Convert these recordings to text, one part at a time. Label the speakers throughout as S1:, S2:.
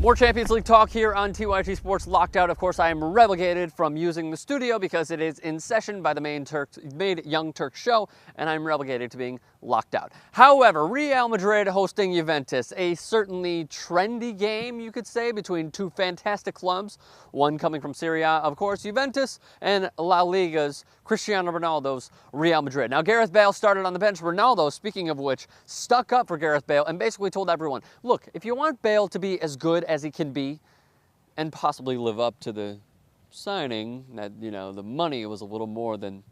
S1: More Champions League talk here on TYT Sports Locked Out. Of course, I am relegated from using the studio because it is in session by the main Young Turks show, and I'm relegated to being locked out. However, Real Madrid hosting Juventus, a certainly trendy game, you could say, between two fantastic clubs. One coming from Serie A, of course, Juventus, and La Liga's Cristiano Ronaldo's Real Madrid. Now, Gareth Bale started on the bench. Ronaldo, speaking of which, stuck up for Gareth Bale and basically told everyone, look, if you want Bale to be as good as he can be and possibly live up to the signing, that, the money was a little more than,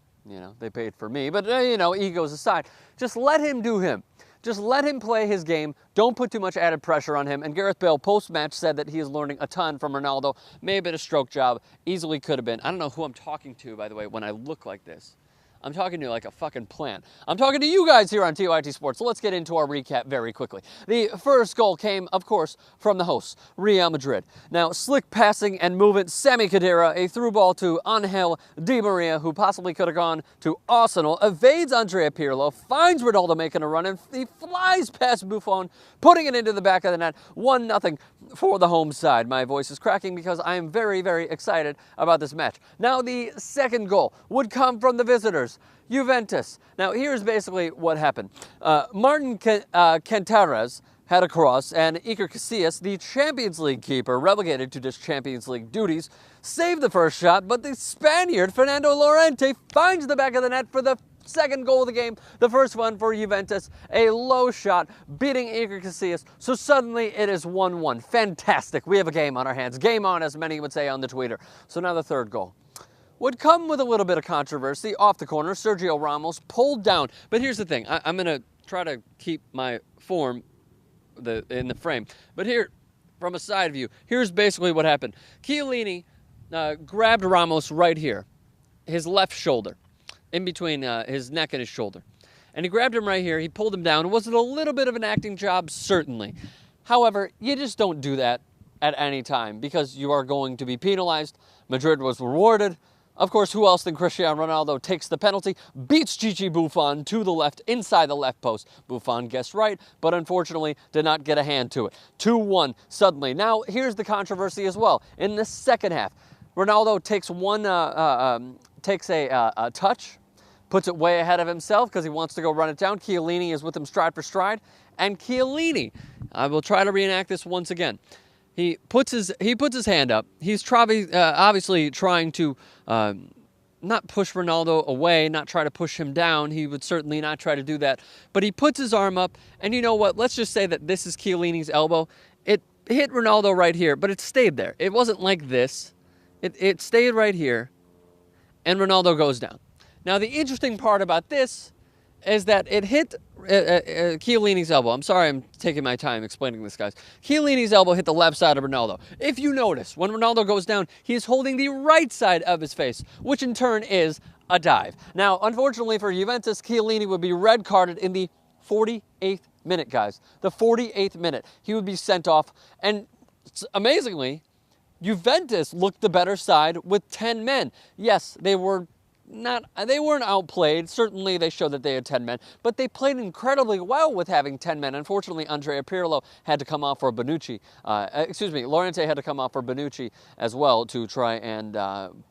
S1: they paid for me. But, egos aside, just let him do him. Just let him play his game. Don't put too much added pressure on him. And Gareth Bale, post-match, said that he is learning a ton from Ronaldo. May have been a stroke job. Easily could have been. I don't know who I'm talking to, by the way, when I look like this. I'm talking to you like a fucking plant. I'm talking to you guys here on TYT Sports, so let's get into our recap very quickly. The first goal came, of course, from the hosts, Real Madrid. Now, slick passing and movement, Sami Khedira, a through ball to Angel Di Maria, who possibly could have gone to Arsenal, evades Andrea Pirlo, finds Ronaldo making a run, and he flies past Buffon, putting it into the back of the net, 1-0 for the home side. My voice is cracking because I am very, very excited about this match. Now, the second goal would come from the visitors, Juventus. Now, here's basically what happened. Martin Cantares had a cross, and Iker Casillas, the Champions League keeper, relegated to just Champions League duties, saved the first shot, but the Spaniard, Fernando Llorente, finds the back of the net for the second goal of the game, the first one for Juventus, a low shot, beating Iker Casillas, so suddenly it is 1-1. Fantastic. We have a game on our hands. Game on, as many would say on the tweeter. So now the third goal would come with a little bit of controversy. Off the corner, Sergio Ramos pulled down. But here's the thing. I'm going to try to keep my form in the frame. But here, from a side view, here's basically what happened. Chiellini grabbed Ramos right here, his left shoulder, in between his neck and his shoulder. And he grabbed him right here. He pulled him down. Was it a little bit of an acting job? Certainly. However, you just don't do that at any time because you are going to be penalized. Madrid was rewarded. Of course, who else than Cristiano Ronaldo takes the penalty, beats Gigi Buffon to the left, inside the left post. Buffon guessed right, but unfortunately did not get a hand to it. 2-1 suddenly. Now, here's the controversy as well. In the second half, Ronaldo takes a touch, puts it way ahead of himself because he wants to go run it down. Chiellini is with him stride for stride. And Chiellini, I will try to reenact this once again. He puts his hand up. He's obviously trying to not push Ronaldo away, not try to push him down. He would certainly not try to do that. But he puts his arm up, and you know what? Let's just say that this is Chiellini's elbow. It hit Ronaldo right here, but it stayed there. It wasn't like this. It stayed right here, and Ronaldo goes down. Now, the interesting part about this is that it hit Chiellini's elbow. I'm sorry I'm taking my time explaining this, guys. Chiellini's elbow hit the left side of Ronaldo. If you notice, when Ronaldo goes down, he is holding the right side of his face, which in turn is a dive. Now, unfortunately for Juventus, Chiellini would be red carded in the 48th minute, guys. The 48th minute. He would be sent off. And amazingly, Juventus looked the better side with 10 men. Yes, they weren't outplayed. Certainly they showed that they had 10 men, but they played incredibly well with having 10 men. Unfortunately, Andrea Pirlo had to come off for Bonucci. Llorente had to come off for Bonucci as well to try and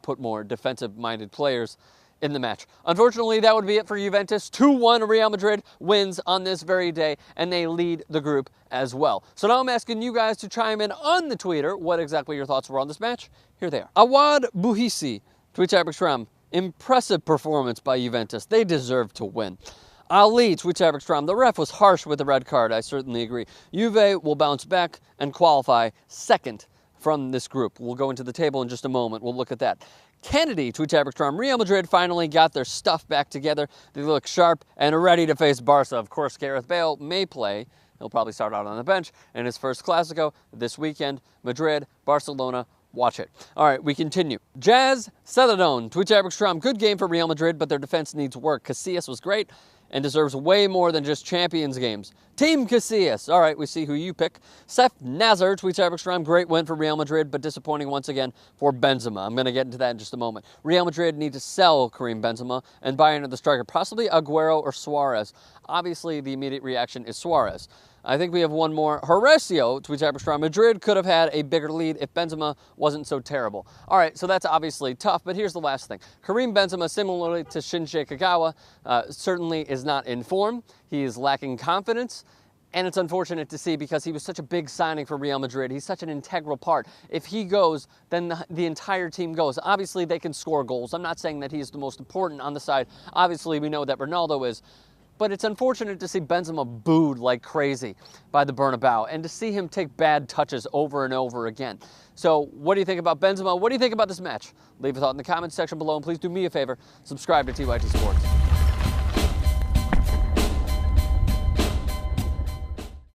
S1: put more defensive-minded players in the match. Unfortunately, that would be it for Juventus. 2-1 Real Madrid wins on this very day, and they lead the group as well. So now I'm asking you guys to chime in on the tweeter what exactly your thoughts were on this match. Here they are. Awad Bouhissi tweets at Bergstrom. Impressive performance by Juventus. They deserve to win. Ali tweets at Bergstrom. The ref was harsh with the red card. I certainly agree. Juve will bounce back and qualify second from this group. We'll go into the table in just a moment. We'll look at that. Kennedy tweets at Bergstrom. Real Madrid finally got their stuff back together. They look sharp and ready to face Barca. Of course, Gareth Bale may play. He'll probably start out on the bench in his first Clásico this weekend. Madrid, Barcelona. Watch it. All right, we continue. Jazz Celadon tweets at Bergstrom. Good game for Real Madrid, but their defense needs work. Casillas was great and deserves way more than just Champions games. Team Casillas. All right, we see who you pick. Seth Nazar tweets Armstrong, great win for Real Madrid, but disappointing once again for Benzema. I'm going to get into that in just a moment. Real Madrid need to sell Karim Benzema and buy another striker, possibly Aguero or Suarez. Obviously, the immediate reaction is Suarez. I think we have one more. Horacio tweets Armstrong, Madrid could have had a bigger lead if Benzema wasn't so terrible. All right, so that's obviously tough, but here's the last thing. Karim Benzema, similarly to Shinji Kagawa, certainly is not in form. He is lacking confidence. And it's unfortunate to see because he was such a big signing for Real Madrid. He's such an integral part. If he goes, then the entire team goes. Obviously, they can score goals. I'm not saying that he's the most important on the side. Obviously, we know that Ronaldo is. But it's unfortunate to see Benzema booed like crazy by the Bernabeu and to see him take bad touches over and over again. So what do you think about Benzema? What do you think about this match? Leave a thought in the comments section below, and please do me a favor, subscribe to TYT Sports.